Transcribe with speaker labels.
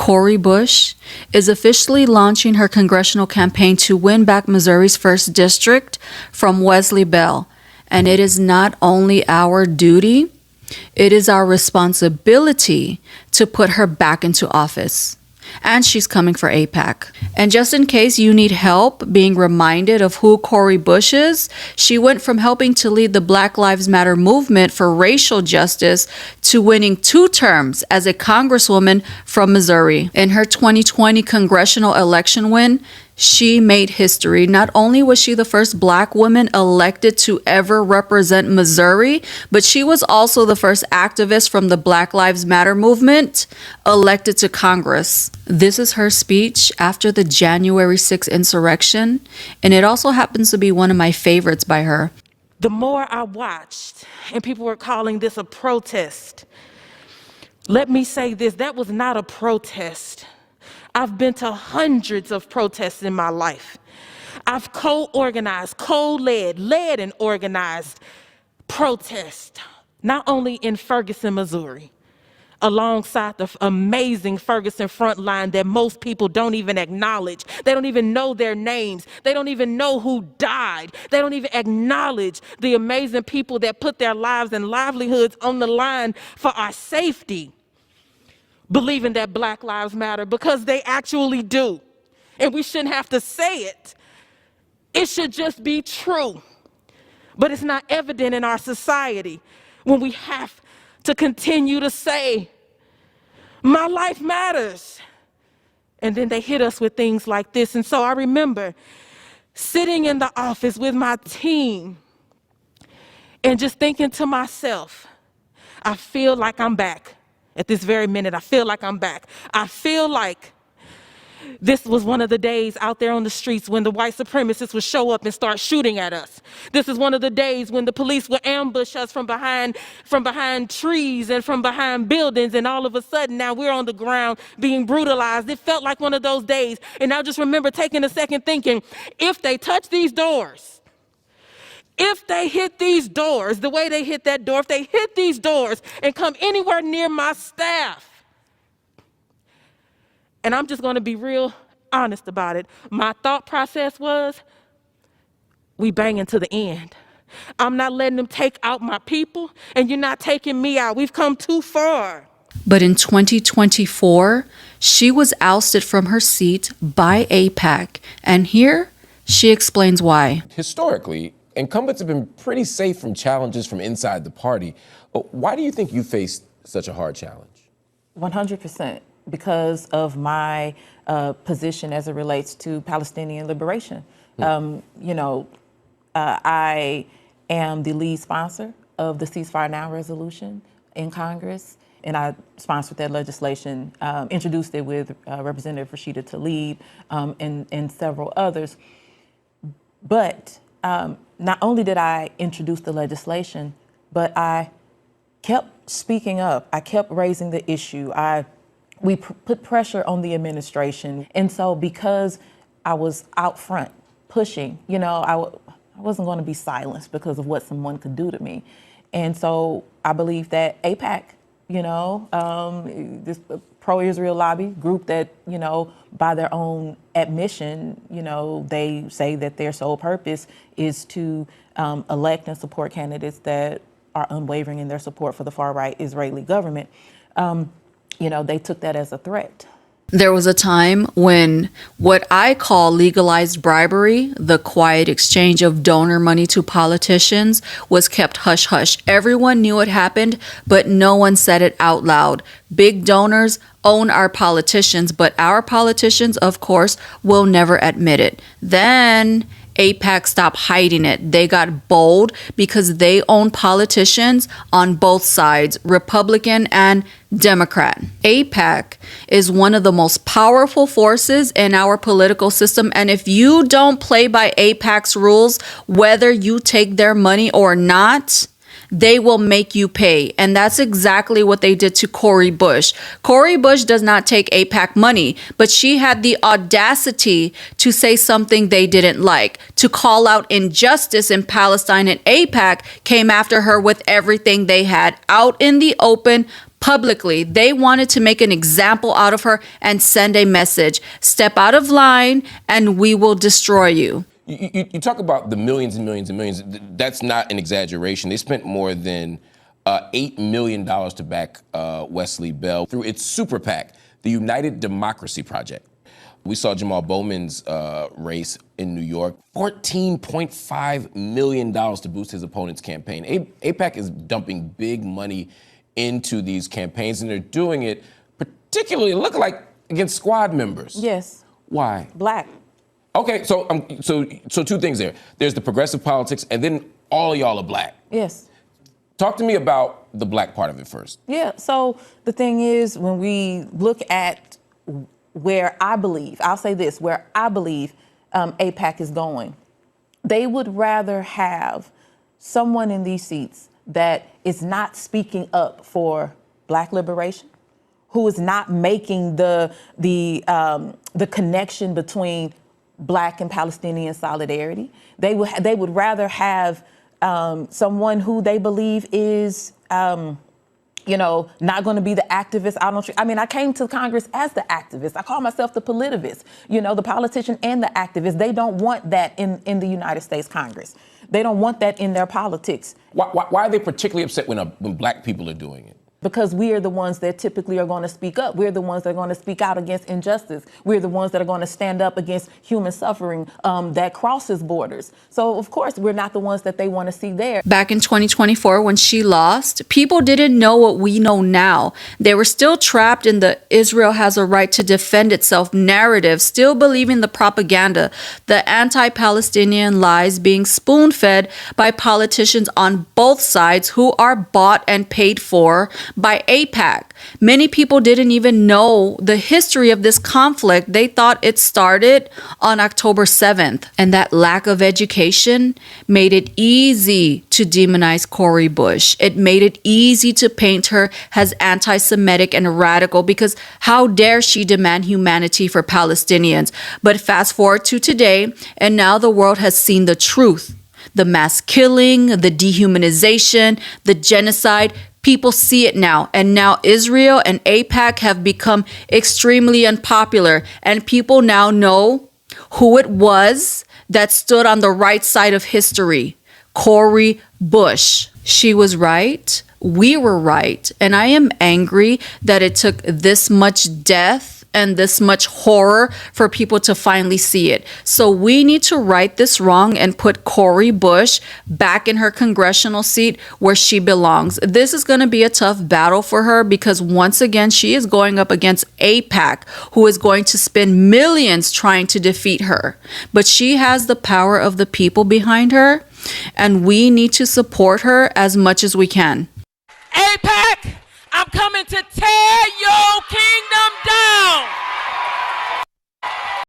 Speaker 1: Cori Bush, is officially launching her congressional campaign to win back Missouri's 1st District from Wesley Bell. And it is not only our duty, it is our responsibility to put her back into office. And she's coming for AIPAC. And just in case you need help being reminded of who Cori Bush is, she went from helping to lead the Black Lives Matter movement for racial justice to winning 2 terms as a congresswoman from Missouri. In her 2020 congressional election win, she made history. Not only was she the first Black woman elected to ever represent Missouri, but she was also the first activist from the Black Lives Matter movement elected to Congress. This is her speech after the January 6th insurrection, and it also happens to be one of my favorites by her.
Speaker 2: The more I watched, and people were calling this a protest, let me say this, that was not a protest. I've been to hundreds of protests in my life. I've co-organized, led and organized protests, not only in Ferguson, Missouri, alongside the amazing Ferguson front line that most people don't even acknowledge. They don't even know their names. They don't even know who died. They don't even acknowledge the amazing people that put their lives and livelihoods on the line for our safety, believing that Black Lives Matter, because they actually do. And we shouldn't have to say it. It should just be true. But it's not evident in our society when we have to continue to say, my life matters. And then they hit us with things like this. And so I remember sitting in the office with my team and just thinking to myself, I feel like I'm back. At this very minute, I feel like I'm back. I feel like this was one of the days out there on the streets when the white supremacists would show up and start shooting at us. This is one of the days when the police would ambush us from behind trees and from behind buildings, and all of a sudden now we're on the ground being brutalized. It felt like one of those days. And I just remember taking a second thinking, if they touch these doors, if they hit these doors the way they hit that door, if they hit these doors and come anywhere near my staff, and I'm just going to be real honest about it, my thought process was, we banging to the end. I'm not letting them take out my people, and you're not taking me out. We've come too far.
Speaker 1: But in 2024, she was ousted from her seat by AIPAC. And here she explains why.
Speaker 3: Historically, incumbents have been pretty safe from challenges from inside the party. But why do you think you faced such a hard challenge?
Speaker 4: 100%, because of my position as it relates to Palestinian liberation. I am the lead sponsor of the Ceasefire Now resolution in Congress, and I sponsored that legislation, introduced it with Representative Rashida Tlaib and several others. But not only did I introduce the legislation, but I kept speaking up. I kept raising the issue. We put pressure on the administration. And so because I was out front pushing, I wasn't going to be silenced because of what someone could do to me. And so I believe that AIPAC, this pro-Israel lobby group that, by their own admission, they say that their sole purpose is to elect and support candidates that are unwavering in their support for the far-right Israeli government. They took that as a threat.
Speaker 1: There was a time when what I call legalized bribery, the quiet exchange of donor money to politicians, was kept hush-hush. Everyone knew it happened, but no one said it out loud. Big donors own our politicians, but our politicians, of course, will never admit it. Then AIPAC stopped hiding it. They got bold because they own politicians on both sides, Republican and Democrat. AIPAC is one of the most powerful forces in our political system. And if you don't play by AIPAC's rules, whether you take their money or not, they will make you pay. And that's exactly what they did to Cori Bush. Cori Bush does not take AIPAC money, but she had the audacity to say something they didn't like, to call out injustice in Palestine, and AIPAC came after her with everything they had out in the open, publicly. They wanted to make an example out of her and send a message. Step out of line and we will destroy you.
Speaker 3: You talk about the millions and millions and millions. That's not an exaggeration. They spent more than $8 million to back Wesley Bell through its super PAC, the United Democracy Project. We saw Jamal Bowman's race in New York, $14.5 million to boost his opponent's campaign. AIPAC is dumping big money into these campaigns, and they're doing it particularly, look like, against squad members.
Speaker 4: Yes.
Speaker 3: Why?
Speaker 4: Black.
Speaker 3: Okay, so two things there. There's the progressive politics, and then all of y'all are black.
Speaker 4: Yes.
Speaker 3: Talk to me about the black part of it first.
Speaker 4: Yeah, so the thing is, when we look at where I believe, I'll say this, where I believe AIPAC is going, they would rather have someone in these seats that is not speaking up for black liberation, who is not making the connection between black and Palestinian solidarity. They would rather have someone who they believe is, not going to be the activist. I came to Congress as the activist. I call myself the politivist, the politician and the activist. They don't want that in the United States Congress. They don't want that in their politics.
Speaker 3: Why are they particularly upset when black people are doing it?
Speaker 4: Because we are the ones that typically are going to speak up. We're the ones that are going to speak out against injustice. We're the ones that are going to stand up against human suffering that crosses borders. So, of course, we're not the ones that they want to see there.
Speaker 1: Back in 2024, when she lost, people didn't know what we know now. They were still trapped in the Israel has a right to defend itself narrative, still believing the propaganda, the anti-Palestinian lies being spoon-fed by politicians on both sides who are bought and paid for by AIPAC. Many people didn't even know the history of this conflict. They thought it started on October 7th. And that lack of education made it easy to demonize Cori Bush. It made it easy to paint her as anti-Semitic and radical because how dare she demand humanity for Palestinians? But fast forward to today, and now the world has seen the truth. The mass killing, the dehumanization, the genocide. People see it now. And now Israel and AIPAC have become extremely unpopular. And people now know who it was that stood on the right side of history. Cori Bush. She was right. We were right. And I am angry that it took this much death and this much horror for people to finally see it. So we need to right this wrong and put Cori Bush back in her congressional seat where she belongs. This is going to be a tough battle for her because once again, she is going up against AIPAC, who is going to spend millions trying to defeat her. But she has the power of the people behind her, and we need to support her as much as we can.
Speaker 2: AIPAC, I'm coming to tear